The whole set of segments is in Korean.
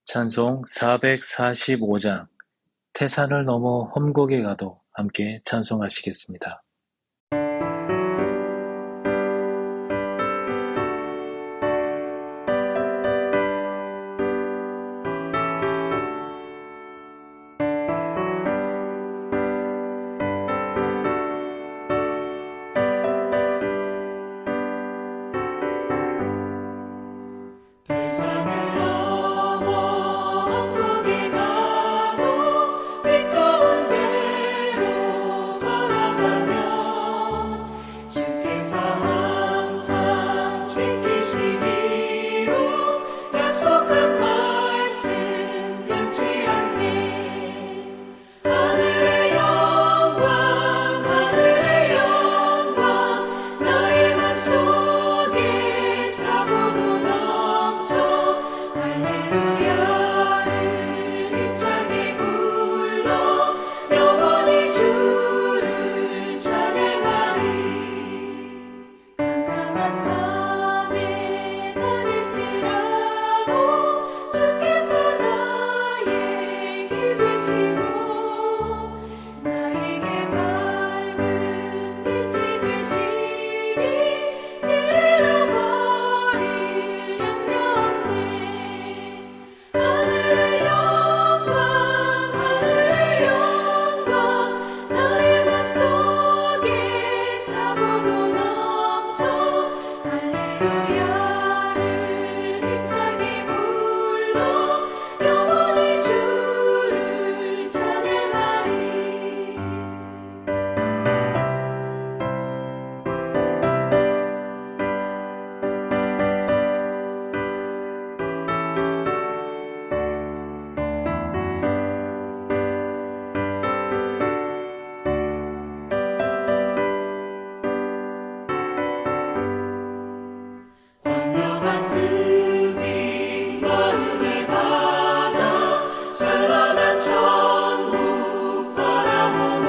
찬송 445장 태산을 넘어 험곡에 가도 함께 찬송하시겠습니다. 태산을 넘어 험곡에 가도 빛가운 대로 걸어가면 주께서 항상 지키시기로 약속한 말씀 변치 않네. 하늘의 영광 나의 맘속에 차고도 넘쳐 할렐루야를 힘차게 불러 영원히 주를 찬양하리. 깜깜한 밤에 다닐지라도 주께서 나에게 되시고 나에게 밝은 빛이 되시니 길 잃어버릴 염려 없네. 하늘의 영광 나의 맘속에 차고도 넘쳐 할렐루야를 힘차게 불러 영원히 주를 찬양하리. 광명한 금이 마음에 받아 찬란한 천국 바라보고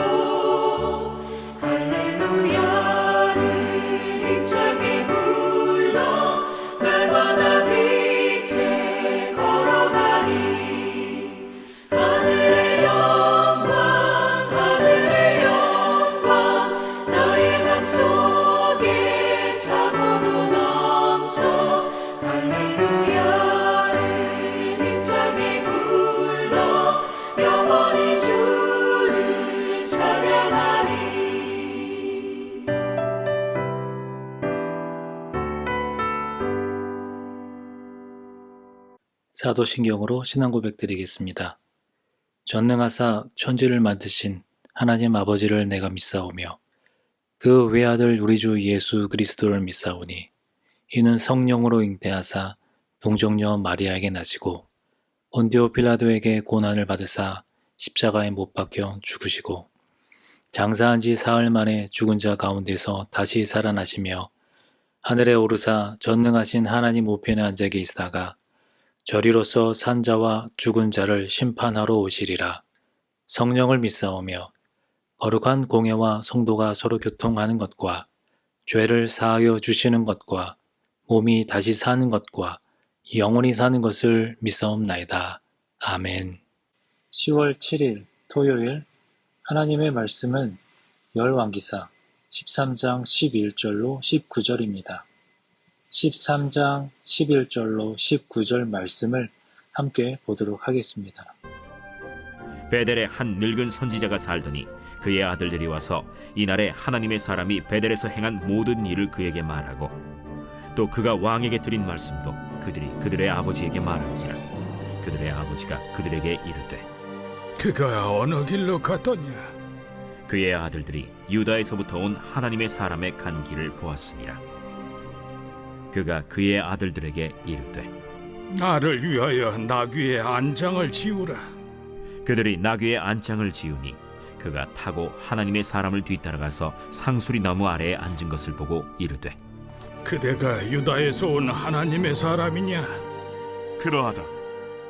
할렐루야를 힘차게 불러 날마다 빛에 걸어가리. 하늘의 영광 나의 맘속에 차고도 넘쳐 할렐루야를 힘차게 불러 영원히 주를 찬양하리. 사도신경으로 신앙 고백드리겠습니다. 전능하사 천지를 만드신 하나님 아버지를 내가 믿사오며 그 외아들 우리 주 예수 그리스도를 믿사오니 이는 성령으로 잉태하사 동정녀 마리아에게 나시고 본디오 빌라도에게 고난을 받으사 십자가에 못 박혀 죽으시고 장사한 지 사흘 만에 죽은 자 가운데서 다시 살아나시며 하늘에 오르사 전능하신 하나님 우편에 앉아 계시다가 저리로서 산 자와 죽은 자를 심판하러 오시리라. 성령을 믿사오며 거룩한 공회와 성도가 서로 교통하는 것과 죄를 사하여 주시는 것과 몸이 다시 사는 것과 영원히 사는 것을 믿사옵나이다. 아멘. 10월 7일 토요일 하나님의 말씀은 열왕기사 13장 11절로 19절입니다. 13장 11절로 19절 말씀을 함께 보도록 하겠습니다. 베델에 한 늙은 선지자가 살더니 그의 아들들이 와서 이날에 하나님의 사람이 베델에서 행한 모든 일을 그에게 말하고 또 그가 왕에게 드린 말씀도 그들이 그들의 아버지에게 말한지라. 그들의 아버지가 그들에게 이르되 그가 어느 길로 갔더냐? 그의 아들들이 유다에서부터 온 하나님의 사람의 간 길을 보았습니다. 그가 그의 아들들에게 이르되 나를 위하여 나귀의 안장을 지우라. 그들이 나귀의 안장을 지으니 그가 타고 하나님의 사람을 뒤따라가서 상수리 나무 아래에 앉은 것을 보고 이르되 그대가 유다에서 온 하나님의 사람이냐? 그러하다.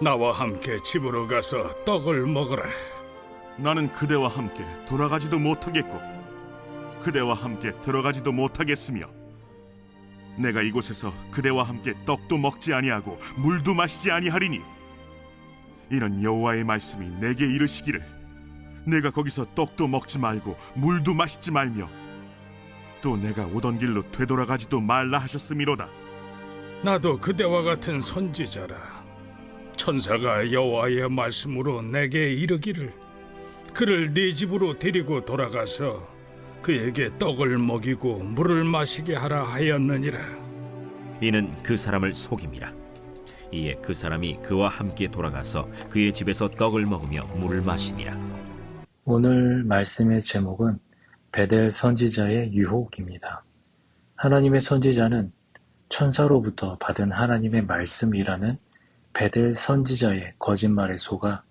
나와 함께 집으로 가서 떡을 먹으라. 나는 그대와 함께 돌아가지도 못하겠고 그대와 함께 들어가지도 못하겠으며 내가 이곳에서 그대와 함께 떡도 먹지 아니하고 물도 마시지 아니하리니 이는 여호와의 말씀이 내게 이르시기를 내가 거기서 떡도 먹지 말고 물도 마시지 말며 또 내가 오던 길로 되돌아가지도 말라 하셨음이로다. 나도 그대와 같은 선지자라. 천사가 여호와의 말씀으로 내게 이르기를 그를 네 집으로 데리고 돌아가서 그에게 떡을 먹이고 물을 마시게 하라 하였느니라. 이는 그 사람을 속임이라. 이에 그 사람이 그와 함께 돌아가서 그의 집에서 떡을 먹으며 물을 마시니라. 오늘 말씀의 제목은 베델 선지자의 유혹입니다. 하나님의 선지자는 천사로부터 받은 하나님의 말씀이라는 베델 선지자의 거짓말에 속아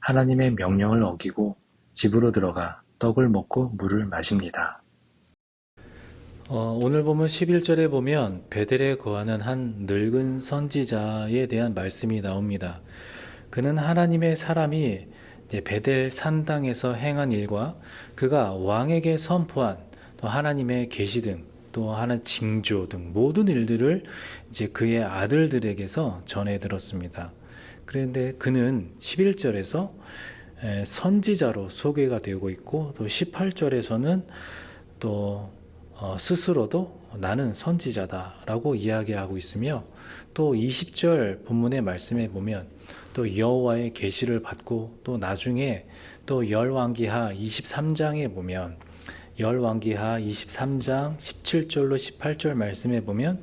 하나님의 명령을 어기고 집으로 들어가 떡을 먹고 물을 마십니다. 오늘 보면 11절에 보면 베델에 거하는 한 늙은 선지자에 대한 말씀이 나옵니다. 그는 하나님의 사람이 베델 산당에서 행한 일과 그가 왕에게 선포한 또 하나님의 계시 등 또 하는 징조 등 모든 일들을 이제 그의 아들들에게서 전해 들었습니다. 그런데 그는 11절에서 선지자로 소개가 되고 있고 또 18절에서는 또 스스로도 나는 선지자다라고 이야기하고 있으며 또 20절 본문의 말씀에 보면 또 여호와의 계시를 받고 또 나중에 또 열왕기하 23장에 보면 열왕기하 23장 17절로 18절 말씀에 보면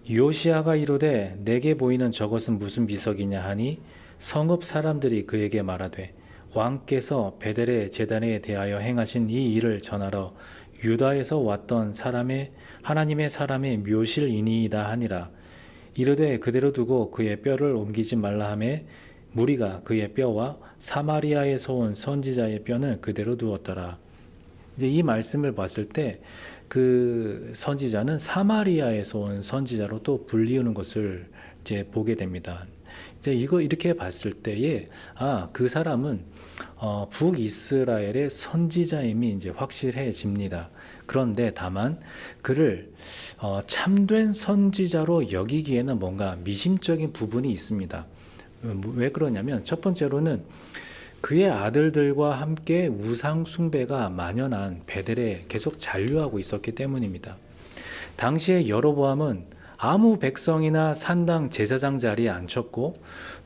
요시야가 이르되 내게 보이는 저것은 무슨 비석이냐 하니 성읍 사람들이 그에게 말하되 왕께서 베델의 제단에 대하여 행하신 이 일을 전하러 유다에서 왔던 하나님의 사람의 묘실이니이다 하니라. 이르되 그대로 두고 그의 뼈를 옮기지 말라 하매 무리가 그의 뼈와 사마리아에서 온 선지자의 뼈는 그대로 두었더라. 이제 이 말씀을 봤을 때 그 선지자는 사마리아에서 온 선지자로 또 불리우는 것을 이제 보게 됩니다. 이제 이거 이렇게 봤을 때에 그 사람은 북이스라엘의 선지자임이 이제 확실해집니다. 그런데 다만 그를 참된 선지자로 여기기에는 뭔가 미심적인 부분이 있습니다. 왜 그러냐면 첫 번째로는 그의 아들들과 함께 우상 숭배가 만연한 베델에 계속 잔류하고 있었기 때문입니다. 당시에 여로보암은 아무 백성이나 산당 제사장 자리에 앉혔고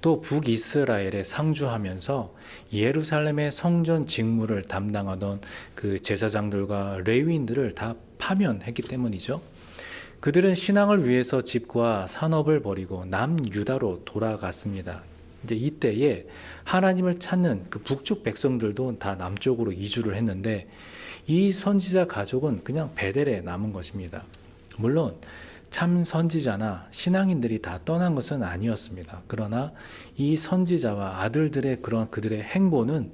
또 북이스라엘에 상주하면서 예루살렘의 성전 직무를 담당하던 그 제사장들과 레위인들을 다 파면했기 때문이죠. 그들은 신앙을 위해서 집과 산업을 버리고 남유다로 돌아갔습니다. 이제 이때에 하나님을 찾는 그 북쪽 백성들도 다 남쪽으로 이주를 했는데 이 선지자 가족은 그냥 베델에 남은 것입니다. 물론 참 선지자나 신앙인들이 다 떠난 것은 아니었습니다. 그러나 이 선지자와 아들들의 그들의 행보는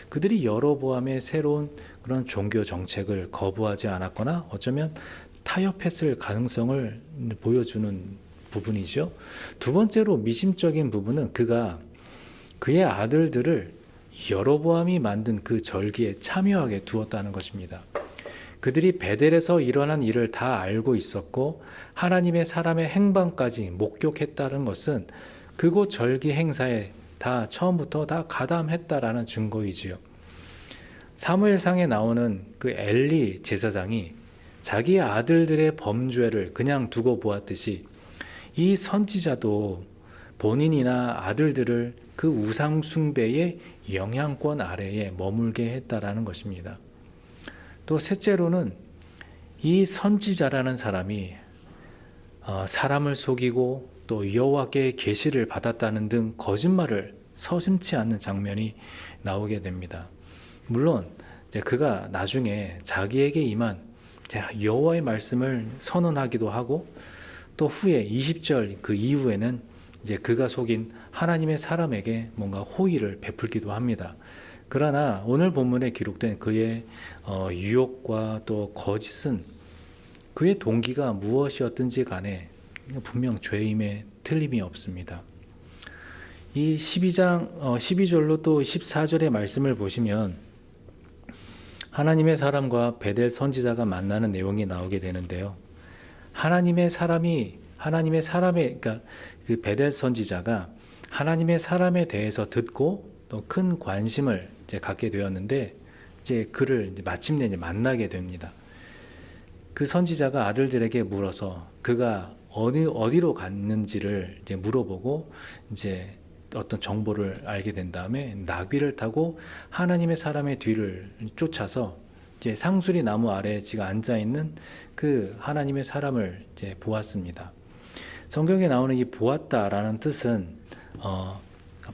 그들이 여로보암의 새로운 그런 종교 정책을 거부하지 않았거나 어쩌면 타협했을 가능성을 보여주는 부분이죠. 두 번째로 미심적인 부분은 그가 그의 아들들을 여로보암이 만든 그 절기에 참여하게 두었다는 것입니다. 그들이 베델에서 일어난 일을 다 알고 있었고 하나님의 사람의 행방까지 목격했다는 것은 그곳 절기 행사에 다 처음부터 다 가담했다라는 증거이지요. 사무엘상에 나오는 그 엘리 제사장이 자기의 아들들의 범죄를 그냥 두고 보았듯이 이 선지자도 본인이나 아들들을 그 우상 숭배의 영향권 아래에 머물게 했다라는 것입니다. 또 셋째로는 이 선지자라는 사람이 사람을 속이고 또 여호와께 계시를 받았다는 등 거짓말을 서슴지 않는 장면이 나오게 됩니다. 물론 이제 그가 나중에 자기에게 임한 여호와의 말씀을 선언하기도 하고 또 후에 20절 그 이후에는 이제 그가 속인 하나님의 사람에게 뭔가 호의를 베풀기도 합니다. 그러나 오늘 본문에 기록된 그의 유혹과 또 거짓은 그의 동기가 무엇이었든지 간에 분명 죄임에 틀림이 없습니다. 이 12절로 또 14절의 말씀을 보시면 하나님의 사람과 베델 선지자가 만나는 내용이 나오게 되는데요. 하나님의 사람의 그러니까 그 베델 선지자가 하나님의 사람에 대해서 듣고 또 큰 관심을 이제 갖게 되었는데 이제 그를 이제 마침내 이제 만나게 됩니다. 그 선지자가 아들들에게 물어서 그가 어디로 갔는지를 이제 물어보고 이제 어떤 정보를 알게 된 다음에 나귀를 타고 하나님의 사람의 뒤를 쫓아서 이제 상수리 나무 아래에 지금 앉아 있는 그 하나님의 사람을 이제 보았습니다. 성경에 나오는 이 보았다라는 뜻은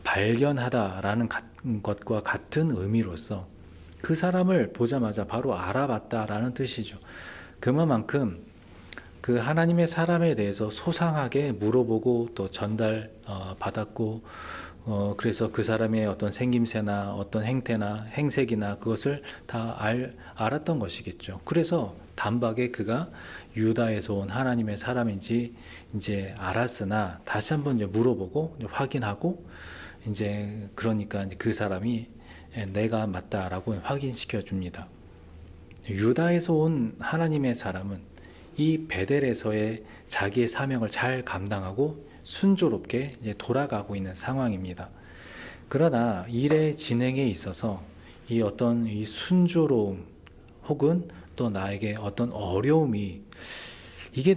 발견하다라는 것과 같은 의미로서 그 사람을 보자마자 바로 알아봤다라는 뜻이죠. 그만큼 그 하나님의 사람에 대해서 소상하게 물어보고 또 전달 받았고 그래서 그 사람의 어떤 생김새나 어떤 행태나 행색이나 그것을 다 알았던 것이겠죠. 그래서 단박에 그가 유다에서 온 하나님의 사람인지 이제 알았으나 다시 한번 이제 물어보고 이제 확인하고 이제 그러니까 이제 그 사람이 내가 맞다라고 확인시켜 줍니다. 유다에서 온 하나님의 사람은 이 베델에서의 자기의 사명을 잘 감당하고 순조롭게 이제 돌아가고 있는 상황입니다. 그러나 일의 진행에 있어서 이 어떤 이 순조로움 혹은 또 나에게 어떤 어려움이 이게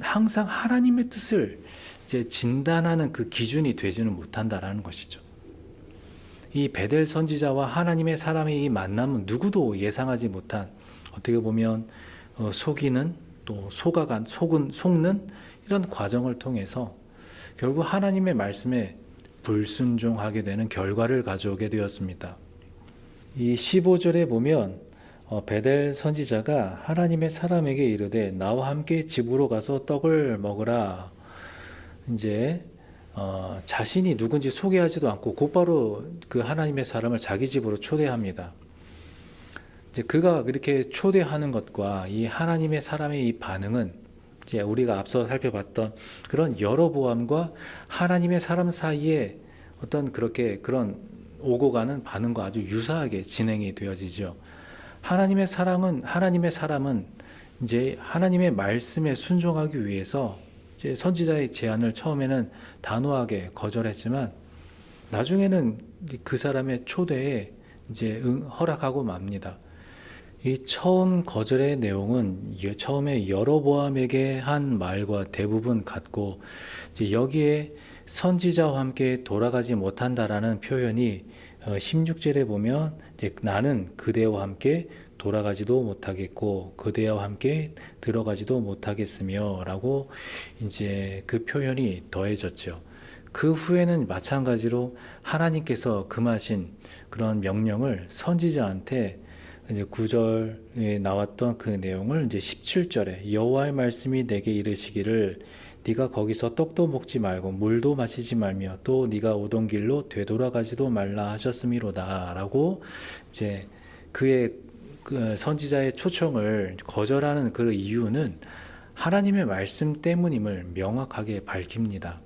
항상 하나님의 뜻을 이제 진단하는 그 기준이 되지는 못한다라는 것이죠. 이 베델 선지자와 하나님의 사람의 이 만남은 누구도 예상하지 못한 어떻게 보면 속이는 또 속는 이런 과정을 통해서 결국 하나님의 말씀에 불순종하게 되는 결과를 가져오게 되었습니다. 이 15절에 보면 베델 선지자가 하나님의 사람에게 이르되 나와 함께 집으로 가서 떡을 먹으라. 이제 자신이 누군지 소개하지도 않고 곧바로 그 하나님의 사람을 자기 집으로 초대합니다. 이제 그가 그렇게 초대하는 것과 이 하나님의 사람의 이 반응은 이제 우리가 앞서 살펴봤던 그런 여로보암과 하나님의 사람 사이에 어떤 그런 오고 가는 반응과 아주 유사하게 진행이 되어지죠. 하나님의 사람은 이제 하나님의 말씀에 순종하기 위해서 이제 선지자의 제안을 처음에는 단호하게 거절했지만 나중에는 그 사람의 초대에 이제 허락하고 맙니다. 이 처음 거절의 내용은 처음에 여로보암에게 한 말과 대부분 같고 이제 여기에 선지자와 함께 돌아가지 못한다라는 표현이 16절에 보면 이제 나는 그대와 함께 돌아가지도 못하겠고 그대와 함께 들어가지도 못하겠으며 라고 이제 그 표현이 더해졌죠. 그 후에는 마찬가지로 하나님께서 금하신 그런 명령을 선지자한테 이제 9절에 나왔던 그 내용을 이제 17절에 여호와의 말씀이 내게 이르시기를 네가 거기서 떡도 먹지 말고 물도 마시지 말며 또 네가 오던 길로 되돌아가지도 말라 하셨음이로다라고 이제 그의 그 선지자의 초청을 거절하는 그 이유는 하나님의 말씀 때문임을 명확하게 밝힙니다.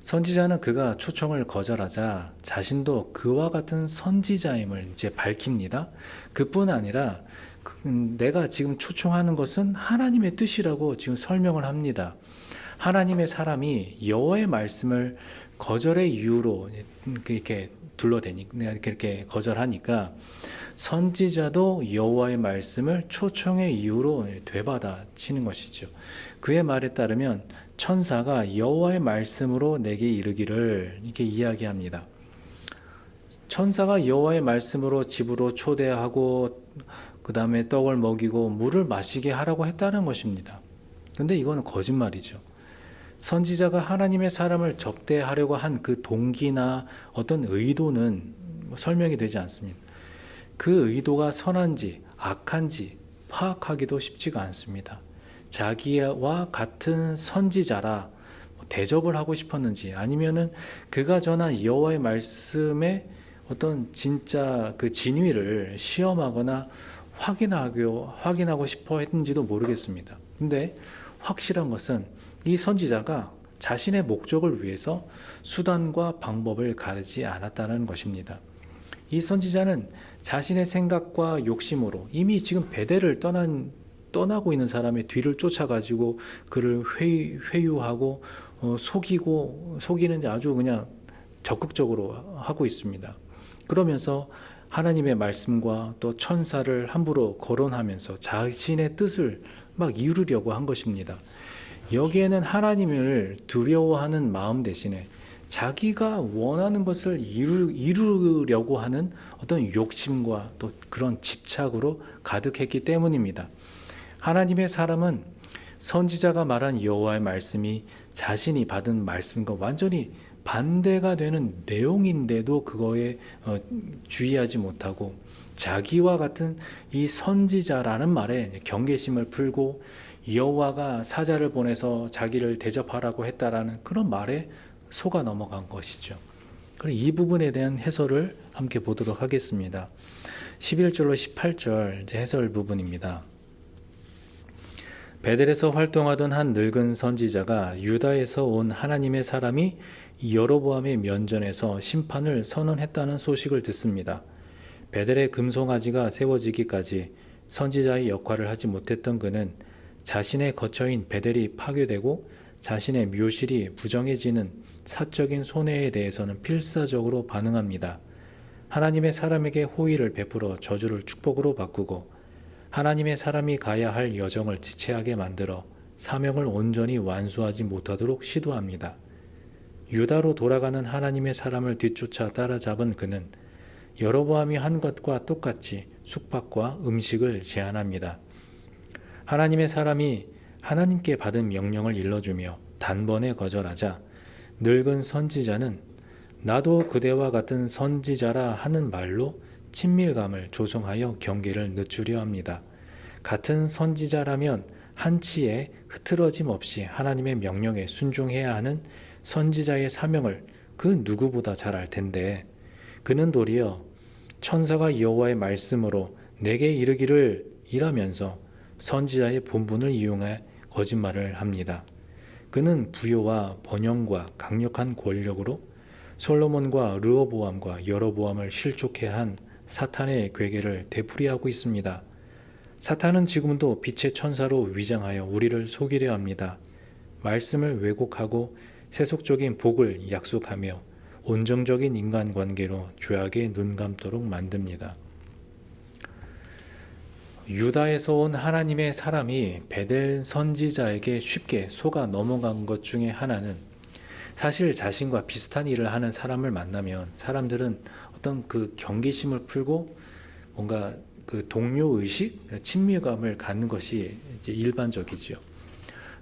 선지자는 그가 초청을 거절하자 자신도 그와 같은 선지자임을 이제 밝힙니다. 그뿐 아니라 내가 지금 초청하는 것은 하나님의 뜻이라고 지금 설명을 합니다. 하나님의 사람이 여호와의 말씀을 거절의 이유로 이렇게 둘러대니까 그렇게 거절하니까 선지자도 여호와의 말씀을 초청의 이유로 되받아치는 것이죠. 그의 말에 따르면 천사가 여호와의 말씀으로 내게 이르기를 이렇게 이야기합니다. 천사가 여호와의 말씀으로 집으로 초대하고 그 다음에 떡을 먹이고 물을 마시게 하라고 했다는 것입니다. 근데 이거는 거짓말이죠. 선지자가 하나님의 사람을 접대하려고 한 그 동기나 어떤 의도는 설명이 되지 않습니다. 그 의도가 선한지 악한지 파악하기도 쉽지가 않습니다. 자기와 같은 선지자라 대접을 하고 싶었는지 아니면은 그가 전한 여호와의 말씀의 어떤 진짜 그 진위를 시험하거나 확인하고 싶어 했는지도 모르겠습니다. 근데 확실한 것은 이 선지자가 자신의 목적을 위해서 수단과 방법을 가르지 않았다는 것입니다. 이 선지자는 자신의 생각과 욕심으로 이미 지금 베델을 떠나고 있는 사람의 뒤를 쫓아가지고 그를 회유하고 속이는 아주 그냥 적극적으로 하고 있습니다. 그러면서 하나님의 말씀과 또 천사를 함부로 거론하면서 자신의 뜻을 막 이루려고 한 것입니다. 여기에는 하나님을 두려워하는 마음 대신에 자기가 원하는 것을 이루려고 하는 어떤 욕심과 또 그런 집착으로 가득했기 때문입니다. 하나님의 사람은 선지자가 말한 여호와의 말씀이 자신이 받은 말씀과 완전히 반대가 되는 내용인데도 그거에 주의하지 못하고 자기와 같은 이 선지자라는 말에 경계심을 풀고 여호와가 사자를 보내서 자기를 대접하라고 했다라는 그런 말에 속아 넘어간 것이죠. 그럼 이 부분에 대한 해설을 함께 보도록 하겠습니다. 11절로 18절 이제 해설 부분입니다. 베델에서 활동하던 한 늙은 선지자가 유다에서 온 하나님의 사람이 여로보암의 면전에서 심판을 선언했다는 소식을 듣습니다. 베델의 금송아지가 세워지기까지 선지자의 역할을 하지 못했던 그는 자신의 거처인 베델이 파괴되고 자신의 묘실이 부정해지는 사적인 손해에 대해서는 필사적으로 반응합니다. 하나님의 사람에게 호의를 베풀어 저주를 축복으로 바꾸고 하나님의 사람이 가야 할 여정을 지체하게 만들어 사명을 온전히 완수하지 못하도록 시도합니다. 유다로 돌아가는 하나님의 사람을 뒤쫓아 따라잡은 그는 여로보암이 한 것과 똑같이 숙박과 음식을 제안합니다. 하나님의 사람이 하나님께 받은 명령을 일러주며 단번에 거절하자 늙은 선지자는 나도 그대와 같은 선지자라 하는 말로 친밀감을 조성하여 경계를 늦추려 합니다. 같은 선지자라면 한치의 흐트러짐 없이 하나님의 명령에 순종해야 하는 선지자의 사명을 그 누구보다 잘 알 텐데 그는 도리어 천사가 여호와의 말씀으로 내게 이르기를 이라면서 선지자의 본분을 이용해 거짓말을 합니다. 그는 부요와 번영과 강력한 권력으로 솔로몬과 르호보암과 여로보암을 실족해 한 사탄의 괴계를 되풀이하고 있습니다. 사탄은 지금도 빛의 천사로 위장하여 우리를 속이려 합니다. 말씀을 왜곡하고 세속적인 복을 약속하며 온정적인 인간관계로 죄악에 눈 감도록 만듭니다. 유다에서 온 하나님의 사람이 베델 선지자에게 쉽게 속아 넘어간 것 중에 하나는 사실 자신과 비슷한 일을 하는 사람을 만나면 사람들은 어떤 그 경계심을 풀고 뭔가 그 동료의식, 친밀감을 갖는 것이 이제 일반적이죠.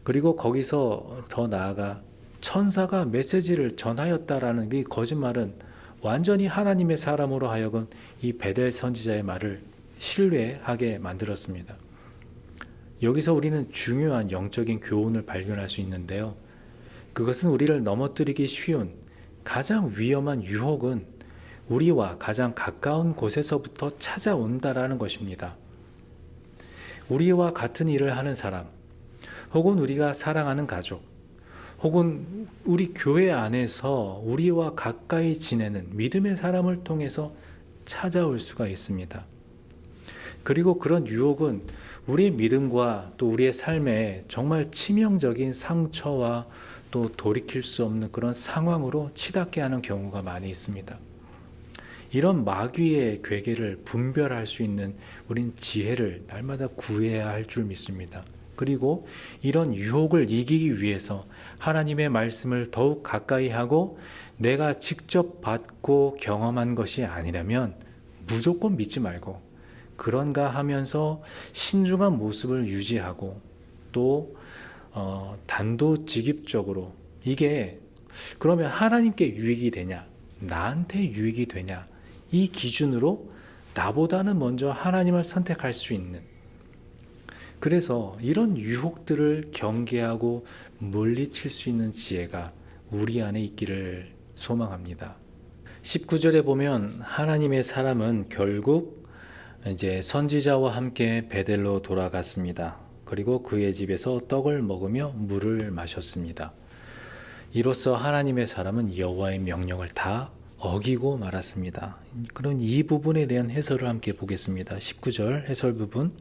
그리고 거기서 더 나아가 천사가 메시지를 전하였다라는 이 거짓말은 완전히 하나님의 사람으로 하여금 이 베델 선지자의 말을 신뢰하게 만들었습니다. 여기서 우리는 중요한 영적인 교훈을 발견할 수 있는데요. 그것은 우리를 넘어뜨리기 쉬운 가장 위험한 유혹은 우리와 가장 가까운 곳에서부터 찾아온다라는 것입니다. 우리와 같은 일을 하는 사람, 혹은 우리가 사랑하는 가족, 혹은 우리 교회 안에서 우리와 가까이 지내는 믿음의 사람을 통해서 찾아올 수가 있습니다. 그리고 그런 유혹은 우리의 믿음과 또 우리의 삶에 정말 치명적인 상처와 또 돌이킬 수 없는 그런 상황으로 치닫게 하는 경우가 많이 있습니다. 이런 마귀의 괴계를 분별할 수 있는 우린 지혜를 날마다 구해야 할 줄 믿습니다. 그리고 이런 유혹을 이기기 위해서 하나님의 말씀을 더욱 가까이 하고 내가 직접 받고 경험한 것이 아니라면 무조건 믿지 말고 그런가 하면서 신중한 모습을 유지하고 또 단도직입적으로 이게 그러면 하나님께 유익이 되냐 나한테 유익이 되냐 이 기준으로 나보다는 먼저 하나님을 선택할 수 있는 그래서 이런 유혹들을 경계하고 물리칠 수 있는 지혜가 우리 안에 있기를 소망합니다. 19절에 보면 하나님의 사람은 결국 이제 선지자와 함께 베델로 돌아갔습니다. 그리고 그의 집에서 떡을 먹으며 물을 마셨습니다. 이로써 하나님의 사람은 여호와의 명령을 다 어기고 말았습니다. 그럼 이 부분에 대한 해설을 함께 보겠습니다. 19절 해설 부분.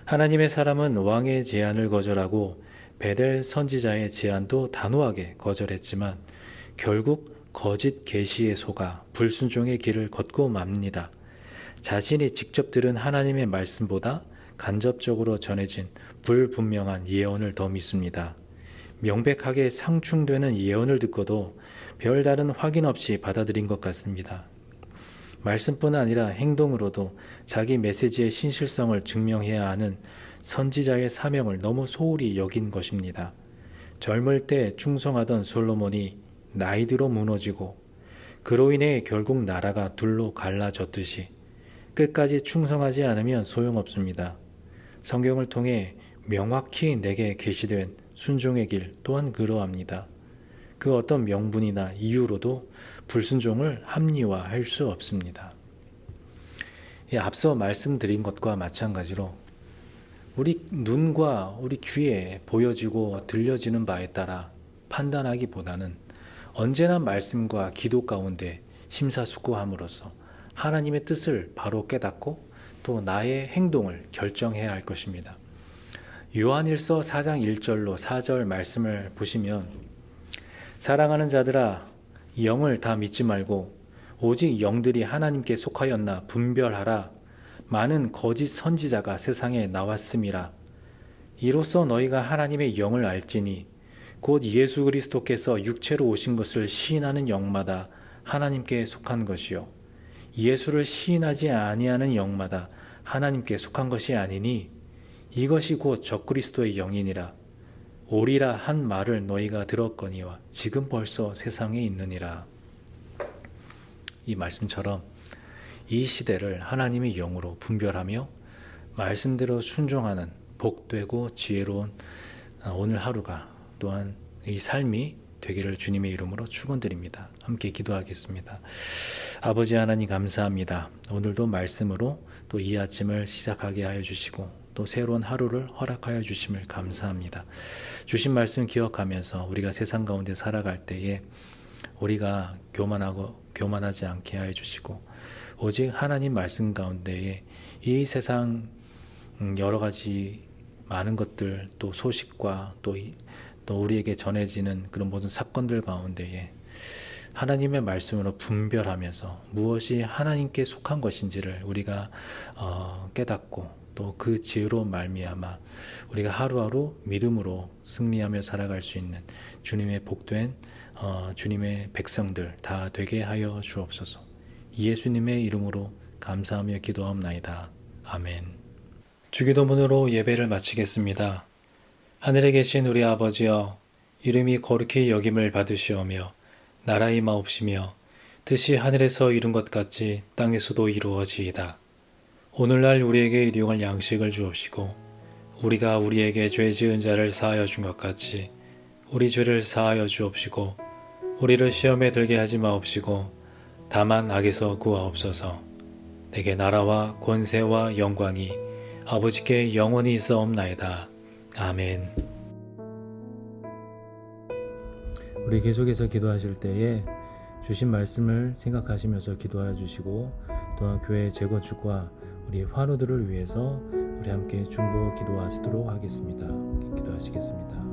하나님의 사람은 왕의 제안을 거절하고 베델 선지자의 제안도 단호하게 거절했지만 결국 거짓 계시에 속아 불순종의 길을 걷고 맙니다. 자신이 직접 들은 하나님의 말씀보다 간접적으로 전해진 불분명한 예언을 더 믿습니다. 명백하게 상충되는 예언을 듣고도 별다른 확인 없이 받아들인 것 같습니다. 말씀뿐 아니라 행동으로도 자기 메시지의 신실성을 증명해야 하는 선지자의 사명을 너무 소홀히 여긴 것입니다. 젊을 때 충성하던 솔로몬이 나이 들어 무너지고 그로 인해 결국 나라가 둘로 갈라졌듯이 끝까지 충성하지 않으면 소용없습니다. 성경을 통해 명확히 내게 계시된 순종의 길 또한 그러합니다. 그 어떤 명분이나 이유로도 불순종을 합리화할 수 없습니다. 앞서 말씀드린 것과 마찬가지로 우리 눈과 우리 귀에 보여지고 들려지는 바에 따라 판단하기보다는 언제나 말씀과 기도 가운데 심사숙고함으로써 하나님의 뜻을 바로 깨닫고 또 나의 행동을 결정해야 할 것입니다. 요한일서 4장 1절로 4절 말씀을 보시면 사랑하는 자들아 영을 다 믿지 말고 오직 영들이 하나님께 속하였나 분별하라. 많은 거짓 선지자가 세상에 나왔음이라. 이로써 너희가 하나님의 영을 알지니 곧 예수 그리스도께서 육체로 오신 것을 시인하는 영마다 하나님께 속한 것이요 예수를 시인하지 아니하는 영마다 하나님께 속한 것이 아니니 이것이 곧 적그리스도의 영이니라. 오리라 한 말을 너희가 들었거니와 지금 벌써 세상에 있느니라. 이 말씀처럼 이 시대를 하나님의 영으로 분별하며 말씀대로 순종하는 복되고 지혜로운 오늘 하루가 또한 이 삶이 되기를 주님의 이름으로 축원드립니다. 함께 기도하겠습니다. 아버지 하나님 감사합니다. 오늘도 말씀으로 또 이 아침을 시작하게 하여 주시고 또 새로운 하루를 허락하여 주심을 감사합니다. 주신 말씀 기억하면서 우리가 세상 가운데 살아갈 때에 우리가 교만하지 않게 하여 주시고 오직 하나님 말씀 가운데에 이 세상 여러 가지 많은 것들 또 소식과 또 우리에게 전해지는 그런 모든 사건들 가운데에 하나님의 말씀으로 분별하면서 무엇이 하나님께 속한 것인지를 우리가 깨닫고 또 그 지혜로 말미암아 우리가 하루하루 믿음으로 승리하며 살아갈 수 있는 주님의 복된 주님의 백성들 다 되게 하여 주옵소서. 예수님의 이름으로 감사하며 기도하옵나이다. 아멘. 주기도문으로 예배를 마치겠습니다. 하늘에 계신 우리 아버지여, 이름이 거룩히 여김을 받으시오며 나라의 임하옵시며 뜻이 하늘에서 이룬 것 같이 땅에서도 이루어지이다. 오늘날 우리에게 일용할 양식을 주옵시고 우리가 우리에게 죄 지은 자를 사하여 준 것 같이 우리 죄를 사하여 주옵시고 우리를 시험에 들게 하지 마옵시고 다만 악에서 구하옵소서. 내게 나라와 권세와 영광이 아버지께 영원히 있사옵나이다. 아멘. 우리 계속해서 기도하실 때에 주신 말씀을 생각하시면서 기도하여 주시고 또한 교회 재건축과 우리 환우들을 위해서 우리 함께 중보 기도하시도록 하겠습니다. 기도하시겠습니다.